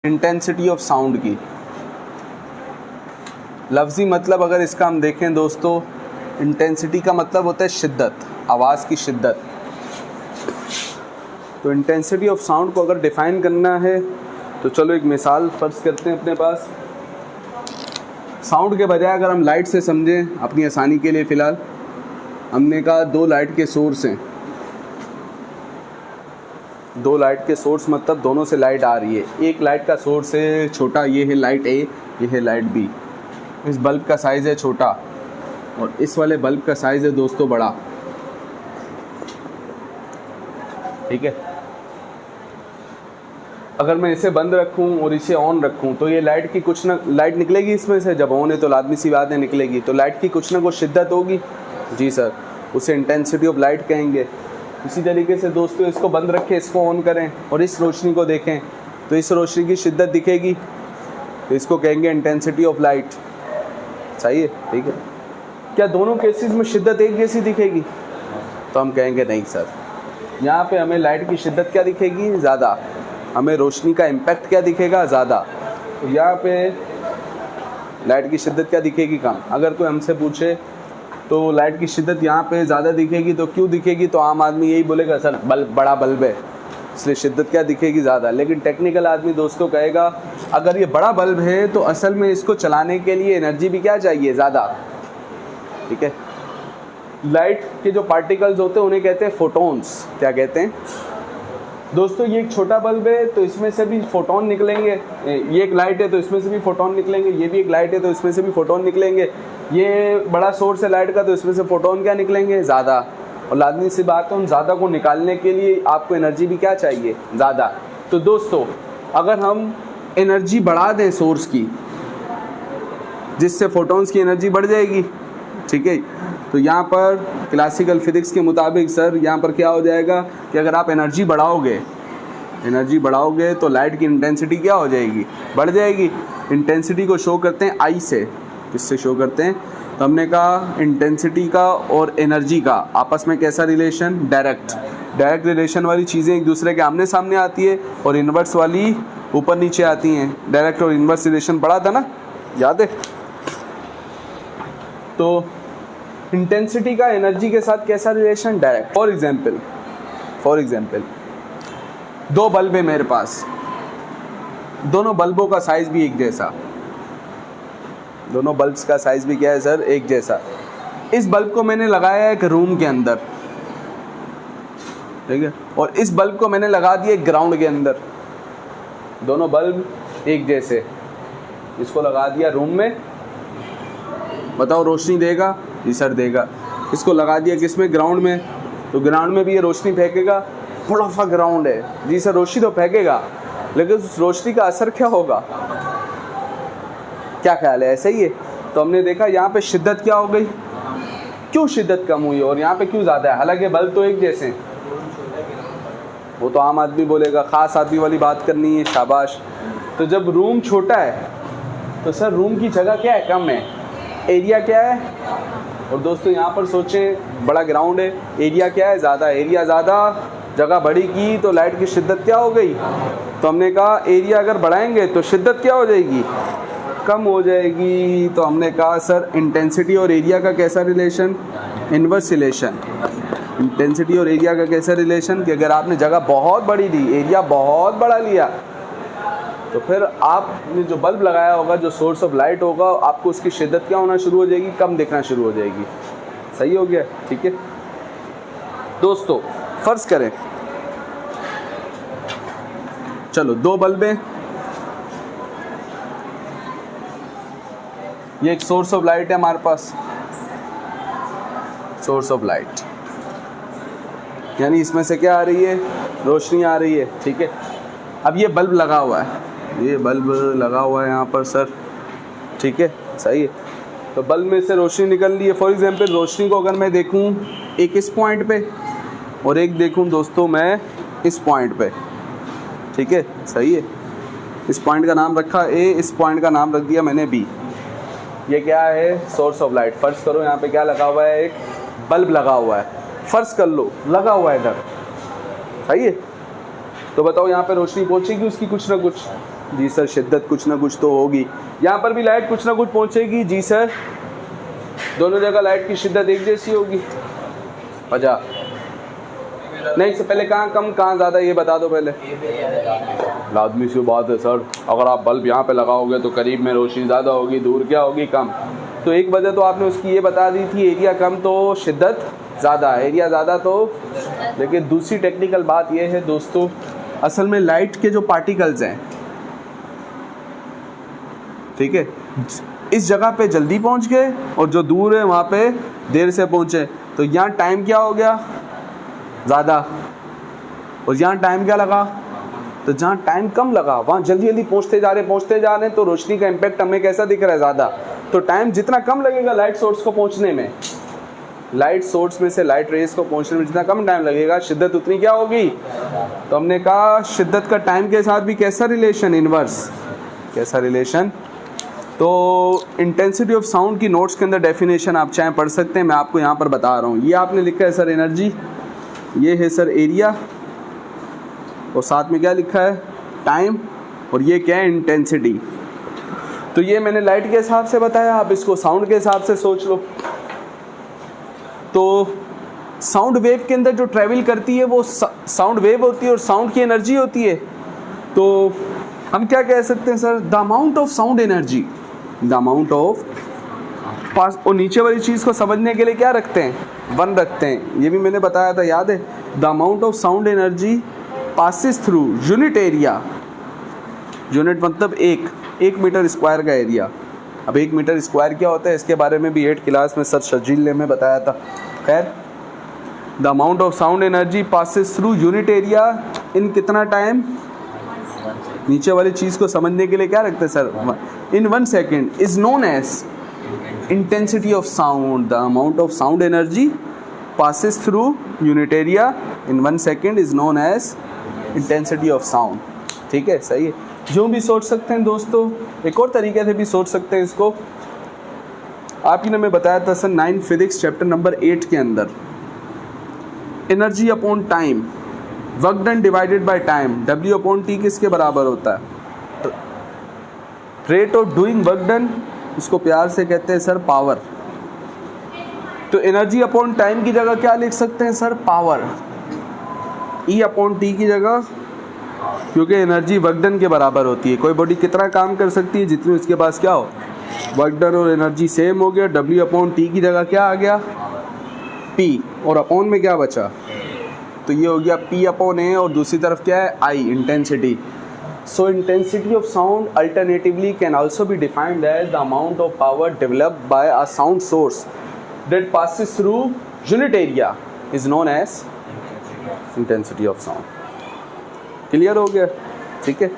Intensity of sound की। लफ्ज़ी मतलब अगर इसका हम देखें दोस्तों, इंटेंसिटी का मतलब होता है शिद्दत, आवाज़ की शिद्दत। तो इंटेंसिटी ऑफ साउंड को अगर डिफ़ाइन करना है तो चलो एक मिसाल फ़र्ज़ करते हैं अपने पास। साउंड के बजाय अगर हम लाइट से समझें अपनी आसानी के लिए, फ़िलहाल हमने कहा दो लाइट के सोर्स हैं। दो लाइट के सोर्स मतलब दोनों से लाइट आ रही है। एक लाइट का सोर्स है छोटा, ये है लाइट ए, ये है लाइट बी। इस बल्ब का साइज़ है छोटा और इस वाले बल्ब का साइज़ है दोस्तों बड़ा, ठीक है। अगर मैं इसे बंद रखूं और इसे ऑन रखूं तो ये लाइट की कुछ ना लाइट निकलेगी इसमें से। जब ऑन है तो लाजमी सी बात है निकलेगी, तो लाइट की कुछ ना कुछ शिद्दत होगी। जी सर, उसे इंटेंसिटी ऑफ लाइट कहेंगे। इसी तरीके से दोस्तों इसको बंद रखें, इसको ऑन करें और इस रोशनी को देखें तो इस रोशनी की शिद्दत दिखेगी, तो इसको कहेंगे इंटेंसिटी ऑफ लाइट। सही है, ठीक है। क्या दोनों केसेस में शिद्दत एक जैसी दिखेगी? तो हम कहेंगे नहीं सर, यहाँ पे हमें लाइट की शिद्दत क्या दिखेगी? ज़्यादा। हमें रोशनी का इम्पैक्ट क्या दिखेगा? ज़्यादा। तो यहाँ पे लाइट की शिद्दत क्या दिखेगी? कम। अगर कोई हमसे पूछे तो लाइट की शिद्दत यहाँ पे ज़्यादा दिखेगी तो क्यों दिखेगी, तो आम आदमी यही बोलेगा सर बल्ब बड़ा बल्ब है इसलिए शिद्दत क्या दिखेगी? ज़्यादा। लेकिन टेक्निकल आदमी दोस्तों कहेगा अगर ये बड़ा बल्ब है तो असल में इसको चलाने के लिए एनर्जी भी क्या चाहिए? ज़्यादा, ठीक है। लाइट के जो पार्टिकल्स होते हैं उन्हें कहते हैं फोटॉन्स। क्या कहते हैं दोस्तों? ये एक छोटा बल्ब है तो इसमें से भी फोटोन निकलेंगे। ये एक लाइट है तो इसमें से भी फोटोन निकलेंगे। ये भी एक लाइट है तो इसमें से भी फोटोन निकलेंगे। ये बड़ा सोर्स है लाइट का तो इसमें से फोटोन क्या निकलेंगे? ज़्यादा। और लाजमी सी बात है उन ज़्यादा को निकालने के लिए आपको एनर्जी भी क्या चाहिए? ज़्यादा। तो दोस्तों अगर हम एनर्जी बढ़ा दें सोर्स की, जिससे फोटोन्स की एनर्जी बढ़ जाएगी, ठीक है। तो यहाँ पर क्लासिकल फिजिक्स के मुताबिक सर यहाँ पर क्या हो जाएगा कि अगर आप एनर्जी बढ़ाओगे तो लाइट की इंटेंसिटी क्या हो जाएगी? बढ़ जाएगी। इंटेंसिटी को शो करते हैं आई से। किससे शो करते हैं? तो हमने कहा इंटेंसिटी का और एनर्जी का आपस में कैसा रिलेशन? डायरेक्ट रिलेशन वाली चीज़ें एक दूसरे के आमने सामने आती है और इन्वर्स वाली ऊपर नीचे आती हैं। डायरेक्ट और इन्वर्स रिलेशन पढ़ा था ना, याद है? तो इंटेंसिटी का एनर्जी के साथ कैसा रिलेशन? डायरेक्ट। फॉर एग्जाम्पल दो बल्ब है मेरे पास, दोनों बल्बों का साइज भी एक जैसा। दोनों बल्ब्स का साइज भी क्या है सर? एक जैसा। इस बल्ब को मैंने लगाया एक रूम के अंदर, ठीक है, और इस बल्ब को मैंने लगा दिया ग्राउंड के अंदर। दोनों बल्ब एक जैसे, इसको लगा दिया रूम में, बताओ रोशनी देगा? जी सर देगा। इसको लगा दिया किस में? ग्राउंड में। तो ग्राउंड में भी ये रोशनी फेंकेगा? बड़ा सा ग्राउंड है। जी सर रोशनी तो फेंकेगा, लेकिन उस रोशनी का असर क्या होगा? क्या ख्याल है? ऐसा ही है। तो हमने देखा यहाँ पे शिद्दत क्या हो गई? क्यों शिद्दत कम हुई और यहाँ पे क्यों ज़्यादा है? हालांकि बल्ब तो एक जैसे हैं। वो तो आम आदमी बोलेगा, ख़ास आदमी वाली बात करनी है, शाबाश। तो जब रूम छोटा है तो सर रूम की जगह क्या है? कम है। एरिया क्या है? और दोस्तों यहाँ पर सोचें बड़ा ग्राउंड है, एरिया क्या है? ज़्यादा। एरिया ज़्यादा, जगह बड़ी की तो लाइट की शिद्दत क्या हो गई? तो हमने कहा एरिया अगर बढ़ाएंगे तो शिद्दत क्या हो जाएगी? कम हो जाएगी। तो हमने कहा सर इंटेंसिटी और एरिया का कैसा रिलेशन? Inverse relation. इंटेंसिटी और एरिया का कैसा रिलेशन कि अगर आपने जगह बहुत बड़ी ली, एरिया बहुत बड़ा लिया, तो फिर आपने जो बल्ब लगाया होगा, जो सोर्स ऑफ लाइट होगा, आपको उसकी शिद्दत क्या होना शुरू हो जाएगी? कम दिखना शुरू हो जाएगी। सही हो गया, ठीक है दोस्तों। फर्ज करें चलो दो बल्ब हैं, ये एक सोर्स ऑफ लाइट है हमारे पास, सोर्स ऑफ लाइट, यानी इसमें से क्या आ रही है? रोशनी आ रही है, ठीक है। अब ये बल्ब लगा हुआ है, ये बल्ब लगा हुआ है यहाँ पर सर, ठीक है, सही है। तो बल्ब में से रोशनी निकल रही है। फॉर एग्जांपल रोशनी को अगर मैं देखूँ एक इस पॉइंट पे और एक देखूँ दोस्तों मैं इस पॉइंट पे, ठीक है, सही है। इस पॉइंट का नाम रखा ए, इस पॉइंट का नाम रख दिया मैंने बी। ये क्या है? Source of light. फर्ज करो यहाँ पे क्या लगा हुआ है? एक बल्ब लगा हुआ है। फर्ज कर लो लगा हुआ है इधर, सही है। तो बताओ यहाँ पे रोशनी पहुँचेगी उसकी कुछ ना कुछ? जी सर शिद्दत कुछ ना कुछ तो होगी। यहाँ पर भी लाइट कुछ ना कुछ पहुँचेगी। जी सर दोनों जगह लाइट की शिद्दत एक जैसी होगी। 50 नहीं, इससे पहले कहाँ कम कहाँ ज़्यादा ये बता दो पहले। लाजमी सी बात है सर, अगर आप बल्ब यहाँ पे लगाओगे तो करीब में रोशनी ज़्यादा होगी, दूर क्या होगी कम। तो एक वजह तो आपने उसकी ये बता दी थी, एरिया कम तो शिद्दत ज़्यादा, एरिया ज़्यादा तो। लेकिन दूसरी टेक्निकल बात ये है दोस्तों, असल में लाइट के जो पार्टिकल्स हैं, ठीक है, इस जगह पे जल्दी पहुंच गए और जो दूर है वहाँ पे देर से पहुँचे। तो यहाँ टाइम क्या हो गया ज़्यादा, और यहाँ टाइम क्या लगा, तो जहाँ टाइम कम लगा वहाँ जल्दी जल्दी पहुँचते जा रहे हैं, तो रोशनी का इम्पैक्ट हमें कैसा दिख रहा है ज़्यादा। तो टाइम जितना कम लगेगा लाइट सोर्स को पहुँचने में, लाइट सोर्स में से लाइट रेस को पहुँचने में जितना कम टाइम लगेगा, शिद्दत उतनी क्या होगी। तो हमने कहा शिद्दत का टाइम के साथ भी कैसा रिलेशन, इनवर्स। कैसा रिलेशन। तो इंटेंसिटी ऑफ साउंड की नोट्स के अंदर डेफिनेशन आप चाहे पढ़ सकते हैं, मैं आपको यहाँ पर बता रहा हूँ। ये आपने लिखा है सर एनर्जी, ये है सर एरिया, और साथ में क्या लिखा है टाइम, और ये क्या है इंटेंसिटी। तो ये मैंने लाइट के हिसाब से बताया, आप इसको साउंड के हिसाब से सोच लो। तो साउंड वेव के अंदर जो ट्रैवल करती है वो साउंड वेव होती है और साउंड की एनर्जी होती है। तो हम क्या कह सकते हैं sir, the amount of sound energy, the amount of pass. और नीचे वाली चीज़ को समझने के लिए क्या रखते हैं, 1 रखते हैं, ये भी मैंने बताया था, याद है। The amount of sound energy passes through unit area, unit मतलब 1 मीटर स्क्वायर का एरिया। अब 1 मीटर स्क्वायर क्या होता है, इसके बारे में भी 8 क्लास में सर शजील ने हमें बताया था। खैर, the amount of sound energy passes through unit area in कितना टाइम, नीचे वाली चीज़ को समझने के लिए क्या रखते हैं sir, in 1 second, is known as intensity of sound. The amount of sound energy passes through unit area in 1 second is known as intensity of sound। ठीक है, सही है। जो भी सोच सकते हैं दोस्तों, एक और तरीके से भी सोच सकते हैं इसको। आप ही ने मैं बताया था सर 9 फिजिक्स चैप्टर नंबर 8 के अंदर, energy upon time, work done divided by time, W upon T किसके बराबर होता है, rate of doing work done, इसको प्यार से कहते हैं सर पावर। तो एनर्जी अपॉन टाइम की जगह क्या लिख सकते हैं sir, power. E upon T की जगह, क्योंकि एनर्जी वर्क डन के बराबर होती है। कोई बॉडी कितना काम कर सकती है, जितनी उसके पास क्या हो, वर्क डन, और एनर्जी सेम हो गया। W अपॉन T की जगह क्या आ गया, P, और अपॉन में क्या बचा, तो ये हो गया P अपॉन A, और दूसरी तरफ क्या है I, intensity. So intensity of sound alternatively can also be defined as the amount of power developed by a sound source that passes through unit area is known as intensity of sound। Clear हो गया, ठीक है।